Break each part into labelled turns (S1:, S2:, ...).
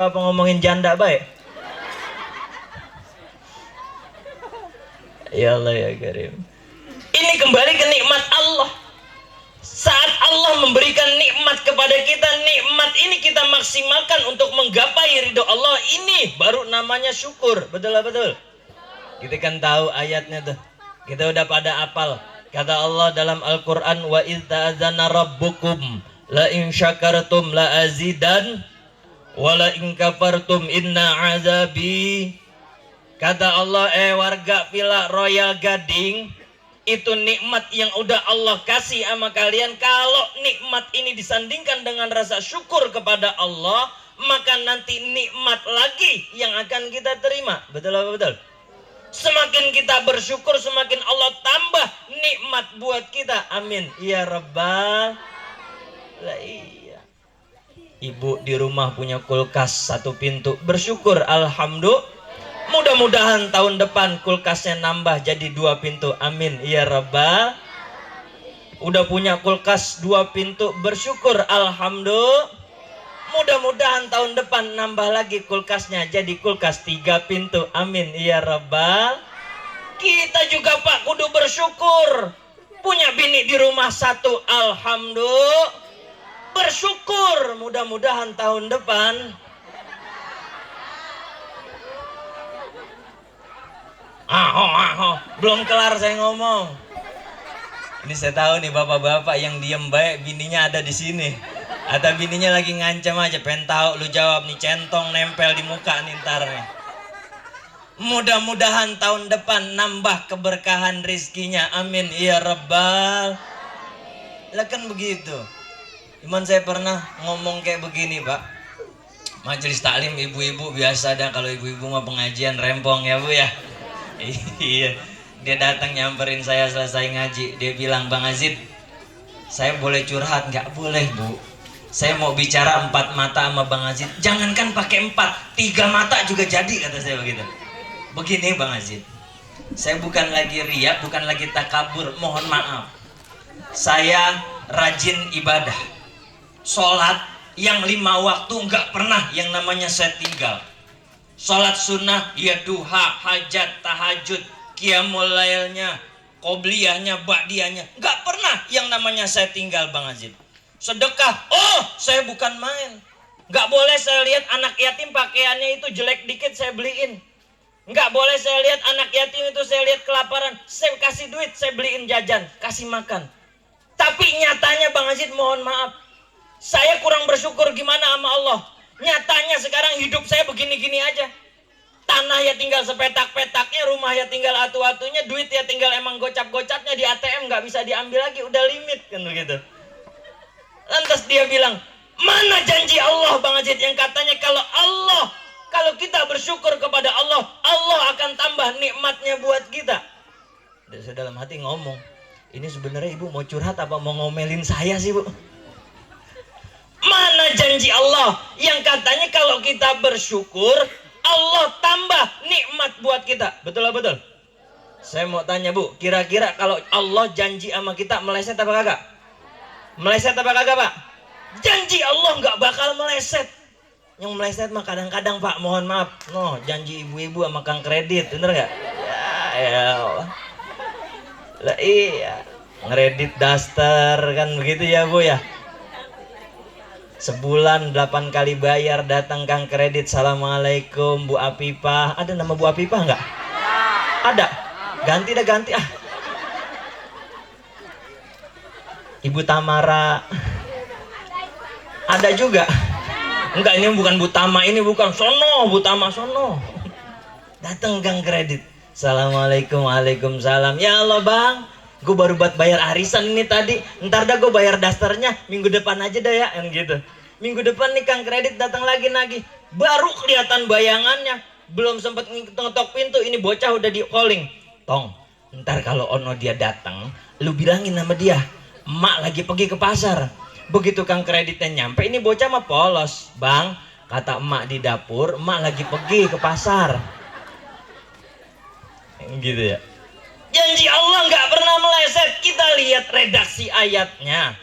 S1: Apa ngomongin janda baik? Ya Allah ya Karim. Ini kembali ke nikmat Allah. Saat Allah memberikan nikmat kepada kita, nikmat ini kita maksimalkan untuk menggapai ridho Allah. Ini baru namanya syukur. Betul lah betul. Kita kan tahu ayatnya tuh. Kita udah pada apal. Kata Allah dalam Al-Quran, wa idh ta'adzana rabbukum la in syakartum la azidan wala in kafartum inna azabi. Kata Allah, warga Villa Royal Gading, itu nikmat yang udah Allah kasih sama kalian. Kalau nikmat ini disandingkan dengan rasa syukur kepada Allah, maka nanti nikmat lagi yang akan kita terima. Betul apa betul? Semakin kita bersyukur, semakin Allah tambah nikmat buat kita. Amin ya rabbal. Lah iya. Ibu di rumah punya kulkas 1 pintu, bersyukur alhamdulillah. Mudah-mudahan tahun depan kulkasnya nambah jadi 2 pintu. Amin ya rabbal. Udah punya kulkas 2 pintu, bersyukur alhamdulillah. Mudah-mudahan tahun depan nambah lagi kulkasnya jadi kulkas 3 pintu. Amin ya rabbal. Kita juga Pak kudu bersyukur. Punya bini di rumah 1, alhamdulillah. Bersyukur. Mudah-mudahan tahun depan. Belum kelar saya ngomong. Ini saya tahu nih bapak-bapak yang diem baik bininya ada di sini. Atau bininya lagi ngancam aja, pengen tahu lu jawab nih, centong nempel di muka nih ntar nih. Mudah-mudahan tahun depan nambah keberkahan rizkinya. Amin ya rabbal. Lah kan begitu. Cuman saya pernah ngomong kayak begini Pak. Majelis taklim ibu-ibu biasa dah, kalau ibu-ibu mah pengajian rempong ya Bu ya. Iya. Dia datang nyamperin saya selesai ngaji. Dia bilang, Bang Azid, saya boleh curhat? Nggak boleh Bu. Saya mau bicara 4 mata sama Bang Azid. Jangankan pakai 4, 3 mata juga jadi, kata saya begitu. Begini Bang Azid, saya bukan lagi riya, bukan lagi takabur. Mohon maaf, saya rajin ibadah. Sholat yang 5 waktu nggak pernah yang namanya saya tinggal. Sholat sunnah, ya duha, hajat, tahajud, qiyamul lailnya, qobliyahnya, ba'diyahnya, nggak pernah yang namanya saya tinggal Bang Azid. Sedekah, saya bukan main. Nggak boleh saya lihat anak yatim pakaiannya itu jelek dikit saya beliin. Nggak boleh saya lihat anak yatim itu saya lihat kelaparan, saya kasih duit, saya beliin jajan, kasih makan. Tapi nyatanya Bang Azid mohon maaf, saya kurang bersyukur gimana sama Allah. Nyatanya sekarang hidup saya begini-gini aja. Tanah ya tinggal sepetak-petaknya, rumah ya tinggal atu-atunya, duit ya tinggal emang gocap-gocapnya di ATM, nggak bisa diambil lagi, udah limit kan begitu. Lantas dia bilang, mana janji Allah Bang Azid yang katanya kalau kita bersyukur kepada Allah, Allah akan tambah nikmatnya buat kita. Dan saya dalam hati ngomong, ini sebenarnya ibu mau curhat apa mau ngomelin saya sih Bu? Mana janji Allah yang katanya kalau kita bersyukur, Allah tambah nikmat buat kita. Betul lah betul? Saya mau tanya Bu, kira-kira kalau Allah janji sama kita, meleset apa kagak? Meleset apa kagak Pak? Janji Allah nggak bakal meleset. Yang meleset mah kadang-kadang Pak, mohon maaf. Janji ibu-ibu sama kang kredit, bener nggak? Ya Allah. Lah iya, ngeredit daster kan begitu ya Bu ya. Sebulan 8 kali bayar, datang kang kredit, assalamualaikum Bu Apipah. Ada nama Bu Apipah nggak? Ada. Ganti dah ganti ah. Ibu Tamara. Ada juga. Enggak, ini bukan Bu Tama, ini bukan sono, Bu Tama sono. Datang kang kredit, assalamualaikum, waalaikumsalam. Ya Allah Bang, gue baru buat bayar arisan ini tadi. Ntar dah gue bayar dasternya minggu depan aja dah ya, yang gitu. Minggu depan nih kang kredit datang lagi. Baru kelihatan bayangannya, belum sempat ngetok pintu, ini bocah udah di calling. Tong, ntar kalau ono dia datang, lu bilangin sama dia, emak lagi pergi ke pasar. Begitu kang kreditnya nyampe, ini bocah mah polos. Bang, kata emak di dapur, emak lagi pergi ke pasar. Gitu ya. Janji Allah nggak pernah meleset. Kita lihat redaksi ayatnya.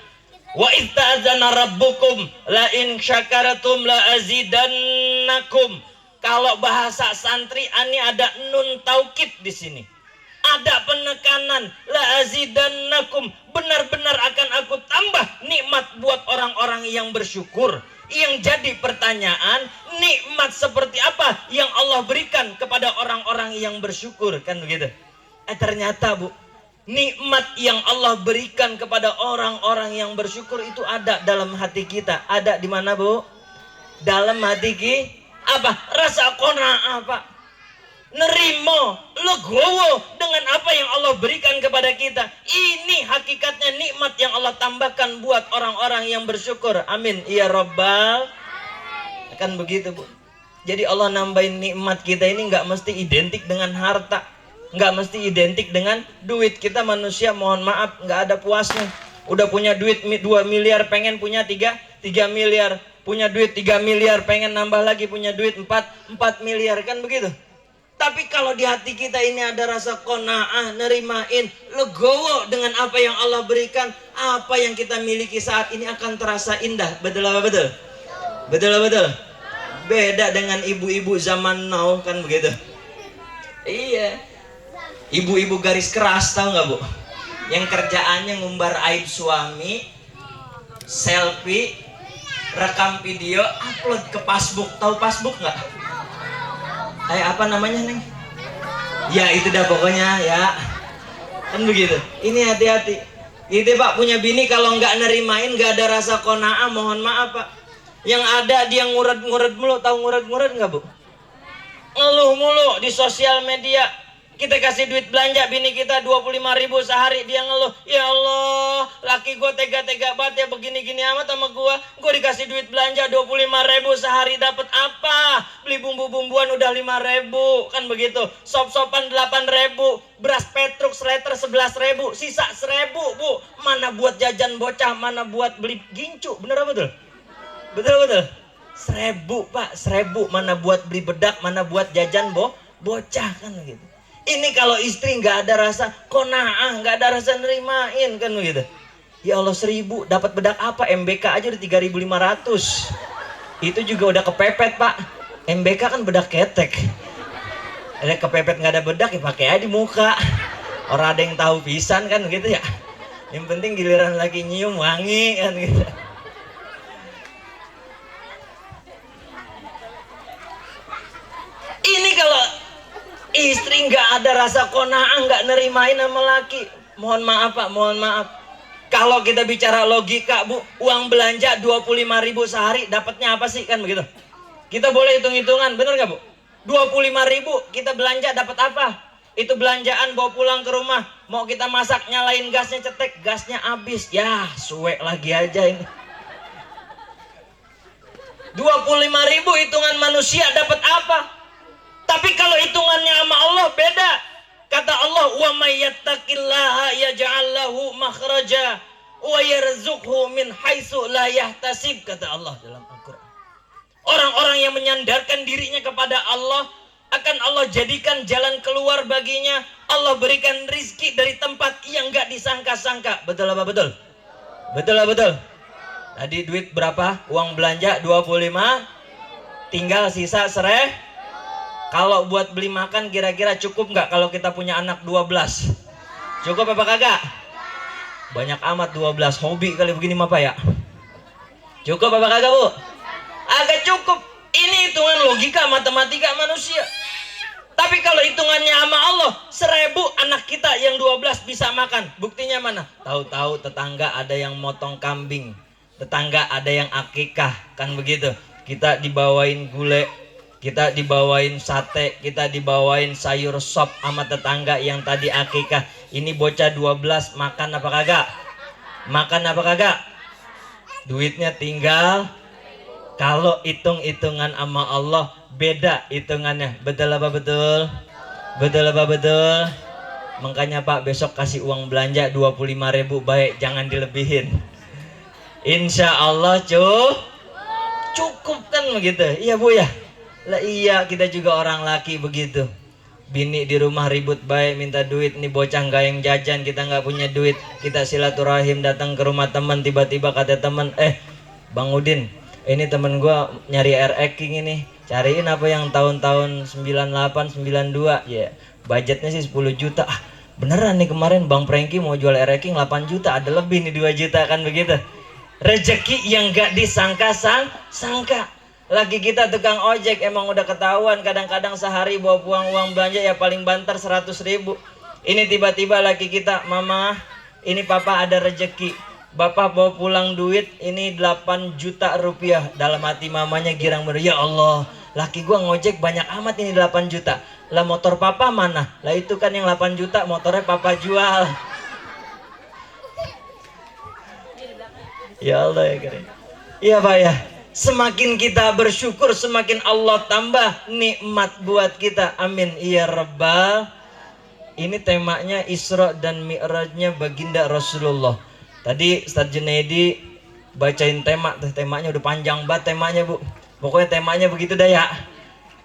S1: Wa idza'adzana rabbukum la in syakartum la azidannakum. Kalau bahasa santri ini ada nun taukid di sini. Ada penekanan la azidannakum, benar-benar akan aku tambah nikmat buat orang-orang yang bersyukur. Yang jadi pertanyaan, nikmat seperti apa yang Allah berikan kepada orang-orang yang bersyukur, kan begitu? Ternyata Bu, nikmat yang Allah berikan kepada orang-orang yang bersyukur itu ada dalam hati kita. Ada di mana Bu? Dalam hati kita. Apa? Rasa qanaah Pak. Nerimo, legowo dengan apa yang Allah berikan kepada kita. Ini hakikatnya nikmat yang Allah tambahkan buat orang-orang yang bersyukur. Amin ya Rabbal. Kan begitu Bu. Jadi Allah nambahin nikmat kita ini nggak mesti identik dengan harta, nggak mesti identik dengan duit. Kita manusia mohon maaf nggak ada puasnya. Udah punya duit 2 miliar pengen punya 3 miliar. Punya duit 3 miliar pengen nambah lagi punya duit 4 miliar, kan begitu. Tapi kalau di hati kita ini ada rasa qanaah, nerimain, legowo dengan apa yang Allah berikan, apa yang kita miliki saat ini akan terasa indah. Betul apa betul? Betul apa betul? Beda dengan ibu-ibu zaman now, kan begitu. Iya. Ibu-ibu garis keras, tahu nggak Bu? Yang kerjaannya ngumbar aib suami, selfie, rekam video, upload ke Facebook. Tahu Facebook nggak? Apa namanya Neng? Ya itu dah pokoknya ya. Kan begitu. Ini hati-hati. Gitu Pak, punya bini kalau nggak nerimain, nggak ada rasa qanaah, mohon maaf Pak. Yang ada dia nguret-nguret mulu. Tahu nguret-nguret nggak Bu? Ngeluh mulu di sosial media. Kita kasih duit belanja bini kita 25.000 sehari, dia ngeluh, ya Allah laki gue tega-tega banget ya begini-gini amat sama gue. Gue dikasih duit belanja 25.000 sehari, dapat apa? Beli bumbu-bumbuan udah 5.000, kan begitu. Sop-sopan 8.000, beras petruk seliter 11.000, sisa 1.000 Bu. Mana buat jajan bocah, mana buat beli gincu, bener apa betul? Betul-betul 1.000 Pak, 1.000 mana buat beli bedak, mana buat jajan bocah, kan begitu. Ini kalau istri nggak ada rasa qanaah, nggak ada rasa nerimain, kan begitu. Ya Allah 1.000 dapat bedak apa? MBK aja udah 3.500. Itu juga udah kepepet Pak. MBK kan bedak ketek. Ada kepepet nggak ada bedak ya pakai aja di muka. Orang ada yang tahu pisan, kan gitu ya. Yang penting giliran lagi nyium wangi, kan gitu. Ini kalau istri nggak ada rasa qanaah, nggak nerimain sama laki, mohon maaf Pak, mohon maaf. Kalau kita bicara logika Bu, uang belanja 25.000 sehari dapatnya apa sih, kan begitu. Kita boleh hitung-hitungan, bener nggak Bu? 25.000 kita belanja dapat apa? Itu belanjaan bawa pulang ke rumah, mau kita masak nyalain gasnya cetek, gasnya habis, ya suwe lagi aja ini. 25.000 hitungan manusia dapat apa? Tapi kalau hitungannya sama Allah beda. Kata Allah, "Wa may yattaqillaha yaj'al lahu makhraja wa yarzuqhu min haitsu la yahtasib," kata Allah dalam Al-Qur'an. Orang-orang yang menyandarkan dirinya kepada Allah akan Allah jadikan jalan keluar baginya. Allah berikan rizki dari tempat yang enggak disangka-sangka. Betul apa betul? Betul apa betul? Tadi duit berapa? Uang belanja 25, tinggal sisa 1.000. Kalau buat beli makan kira-kira cukup nggak kalau kita punya anak 12? Cukup apa kagak? Banyak amat 12, hobi kali begini mah Pak ya. Cukup apa kagak Bu? Agak cukup. Ini hitungan logika matematika manusia. Tapi kalau hitungannya sama Allah, 1.000 anak kita yang 12 bisa makan. Buktinya mana? Tahu-tahu tetangga ada yang motong kambing, tetangga ada yang akikah, kan begitu. Kita dibawain gulai, kita dibawain sate, kita dibawain sayur sop sama tetangga yang tadi akikah. Ini bocah 12 makan apa kagak? Makan apa kagak? Duitnya tinggal. Kalau hitung-hitungan sama Allah beda hitungannya. Betul apa betul? Betul apa betul? Makanya Pak besok kasih uang belanja 25.000 baik, jangan dilebihin. Insya Allah cukup kan begitu. Iya Bu ya? Lah iya, kita juga orang laki begitu. Bini di rumah ribut baik minta duit, nih bocah gayeng jajan, kita nggak punya duit, kita silaturahim datang ke rumah teman, tiba-tiba kata teman, Bang Udin, ini temen gua nyari air King ini, cariin apa yang tahun-tahun 98 92 ya, budgetnya sih 10 juta. Beneran nih kemarin Bang Prengki mau jual air King 8 juta, ada lebih nih 2 juta, kan begitu. Rezeki yang gak disangka-sangka. Lagi kita tukang ojek, emang udah ketahuan kadang-kadang sehari bawa puang uang belanja ya paling banter 100 ribu. Ini tiba-tiba laki kita, mama ini papa ada rezeki, bapak bawa pulang duit ini 8 juta rupiah. Dalam hati mamanya girang bener, ya Allah, laki gua ngojek banyak amat ini 8 juta. Lah motor papa mana? Lah itu kan yang 8 juta motornya papa jual. Ya Allah ya keren. Iya Pak ya. Semakin kita bersyukur, semakin Allah tambah nikmat buat kita. Amin ya Rabbal. Ini temanya Isra dan Mi'rajnya baginda Rasulullah. Tadi Ustaz Junaidi bacain tema, temanya udah panjang banget temanya Bu. Pokoknya temanya begitu dah ya.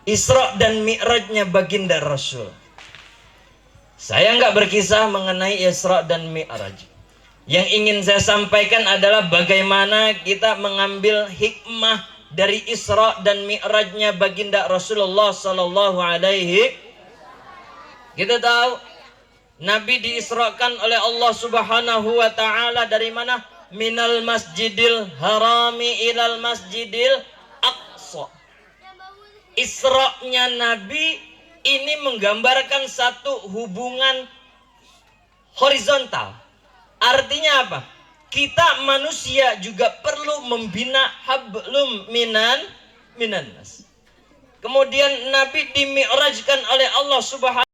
S1: Isra dan Mi'rajnya baginda Rasul. Saya nggak berkisah mengenai Isra dan Mi'raj. Yang ingin saya sampaikan adalah bagaimana kita mengambil hikmah dari Isra dan Mi'rajnya baginda Rasulullah sallallahu alaihi. Kita tahu Nabi diisrakan oleh Allah Subhanahu wa taala dari mana? Minal Masjidil Harami ilal Masjidil Aqsa. Isra-nya Nabi ini menggambarkan satu hubungan horizontal. Artinya apa? Kita manusia juga perlu membina hablum minan nas. Kemudian Nabi dimi'rajkan oleh Allah Subhanahu